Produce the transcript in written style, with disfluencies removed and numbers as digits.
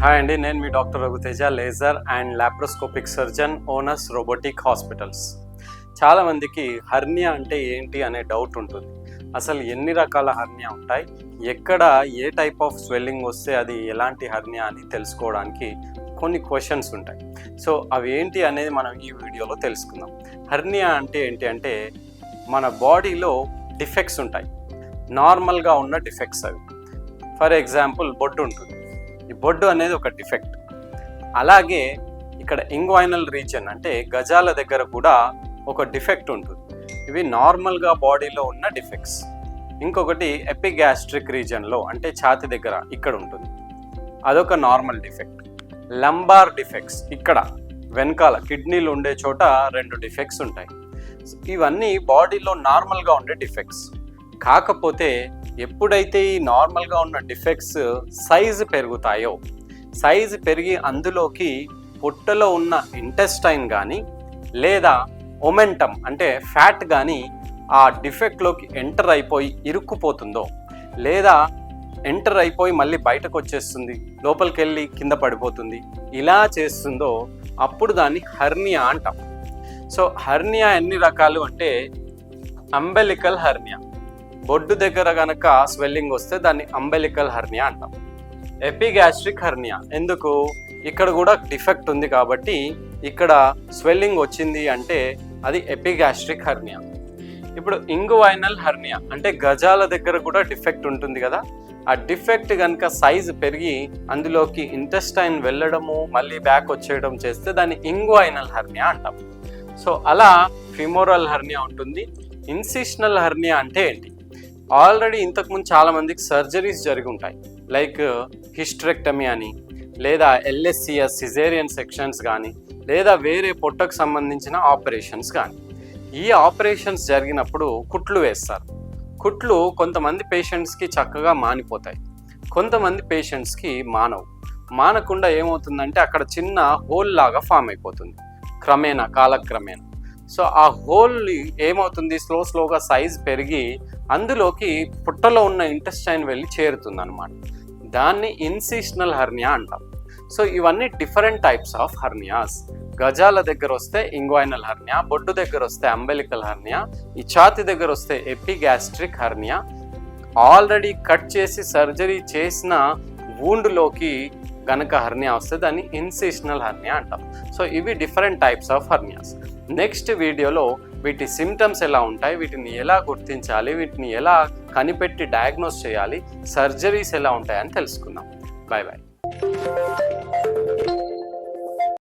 Hi అండి, నేను మీ doctor Raghuteja, laser and laparoscopic surgeon, owners robotic hospitals. చాలామందికి హర్నియా అంటే ఏంటి అనే డౌట్ ఉంటుంది. అసలు ఎన్ని రకాల హర్నియా ఉంటాయి, ఎక్కడ ఏ టైప్ ఆఫ్ స్వెల్లింగ్ వస్తే అది ఎలాంటి హర్నియా అని తెలుసుకోవడానికి కొన్ని క్వశ్చన్స్ ఉంటాయి. సో అవి ఏంటి అనేది మనం ఈ వీడియోలో తెలుసుకుందాం. హర్నియా అంటే ఏంటి అంటే మన బాడీలో డిఫెక్ట్స్ ఉంటాయి, నార్మల్గా ఉన్న డిఫెక్ట్స్ అవి. ఫర్ ఎగ్జాంపుల్ బొడ్డు ఉంటుంది, ఈ బొడ్డు అనేది ఒక డిఫెక్ట్. అలాగే ఇక్కడ ఇంగ్వైనల్ రీజన్ అంటే గజాల దగ్గర కూడా ఒక డిఫెక్ట్ ఉంటుంది. ఇవి నార్మల్గా బాడీలో ఉన్న డిఫెక్ట్స్. ఇంకొకటి ఎపిగ్యాస్ట్రిక్ రీజన్లో అంటే ఛాతి దగ్గర ఇక్కడ ఉంటుంది, అదొక నార్మల్ డిఫెక్ట్. లంబార్ డిఫెక్ట్స్, ఇక్కడ వెనకాల కిడ్నీలు ఉండే చోట 2 డిఫెక్ట్స్ ఉంటాయి. ఇవన్నీ బాడీలో నార్మల్గా ఉండే డిఫెక్ట్స్. కాకపోతే ఎప్పుడైతే ఈ నార్మల్గా ఉన్న డిఫెక్ట్స్ సైజు పెరుగుతాయో, సైజు పెరిగి అందులోకి పొట్టలో ఉన్న ఇంటెస్టైన్ కానీ లేదా ఒమెంటమ్ అంటే ఫ్యాట్ కానీ ఆ డిఫెక్ట్లోకి ఎంటర్ అయిపోయి ఇరుక్కుపోతుందో, లేదా ఎంటర్ అయిపోయి మళ్ళీ బయటకు వచ్చేస్తుంది, లోపలికి వెళ్ళి కింద పడిపోతుంది, ఇలా చేస్తుందో అప్పుడు దాన్ని హర్నియా అంటాం. సో హర్నియా ఎన్ని రకాలు అంటే అంబెలికల్ హర్నియా, బొడ్డు దగ్గర గనక స్వెల్లింగ్ వస్తే దాన్ని అంబెలికల్ హర్నియా అంటాం. ఎపిగ్యాస్ట్రిక్ హర్నియా, ఎందుకు ఇక్కడ కూడా డిఫెక్ట్ ఉంది కాబట్టి ఇక్కడ స్వెల్లింగ్ వచ్చింది అంటే అది ఎపిగ్యాస్ట్రిక్ హర్నియా. ఇప్పుడు ఇంగువైనల్ హర్నియా అంటే గజాల దగ్గర కూడా డిఫెక్ట్ ఉంటుంది కదా, ఆ డిఫెక్ట్ కనుక సైజు పెరిగి అందులోకి ఇంటెస్టైన్ వెళ్ళడము మళ్ళీ బ్యాక్ వచ్చేయడం చేస్తే దాన్ని ఇంగువైనల్ హర్నియా అంటాం. సో అలా ఫిమోరల్ హర్నియా ఉంటుంది. ఇన్సిషనల్ హర్నియా అంటే ఏంటి? ఆల్రెడీ ఇంతకుముందు చాలామందికి సర్జరీస్ జరిగి ఉంటాయి, లైక్ హిస్టరెక్టమీ అని, లేదా ఎల్ఎస్సిఎస్ సిజేరియన్ సెక్షన్స్ కానీ, లేదా వేరే పొట్టకు సంబంధించిన ఆపరేషన్స్ కానీ. ఈ ఆపరేషన్స్ జరిగినప్పుడు కుట్లు వేస్తారు. కుట్లు కొంతమంది పేషెంట్స్కి చక్కగా మానిపోతాయి, కొంతమంది పేషెంట్స్కి మానకుండా ఏమవుతుందంటే అక్కడ చిన్న హోల్ లాగా ఫామ్ అయిపోతుంది కాలక్రమేణా. సో ఆ హోల్ ఏమవుతుంది, స్లోగా సైజ్ పెరిగి అందులోకి పుట్టలో ఉన్న ఇంటెస్టైన్ వెళ్ళి చేరుతుంది అనమాట. దాన్ని ఇన్సిషనల్ హర్నియా అంటాం. సో ఇవన్నీ డిఫరెంట్ టైప్స్ ఆఫ్ హర్నియాస్. గజాల దగ్గర వస్తే ఇంగ్వైనల్ హర్నియా, బొడ్డు దగ్గర వస్తే అంబెలికల్ హర్నియా, ఈ ఛాతి దగ్గర వస్తే ఎపిగ్యాస్ట్రిక్ హర్నియా, ఆల్రెడీ కట్ చేసి సర్జరీ చేసిన వూండ్లోకి గనక హర్నియా వస్తే దాన్ని ఇన్సిషనల్ హర్నియా అంటాం. సో ఇవి different types of hernias. Next వీడియోలో వీటి సిమ్టమ్స్ ఎలా ఉంటాయి, వీటిని ఎలా గుర్తించాలి, వీటిని ఎలా కనిపెట్టి డయాగ్నోస్ చేయాలి, సర్జరీస్ ఎలా ఉంటాయని తెలుసుకుందాం. Bye bye.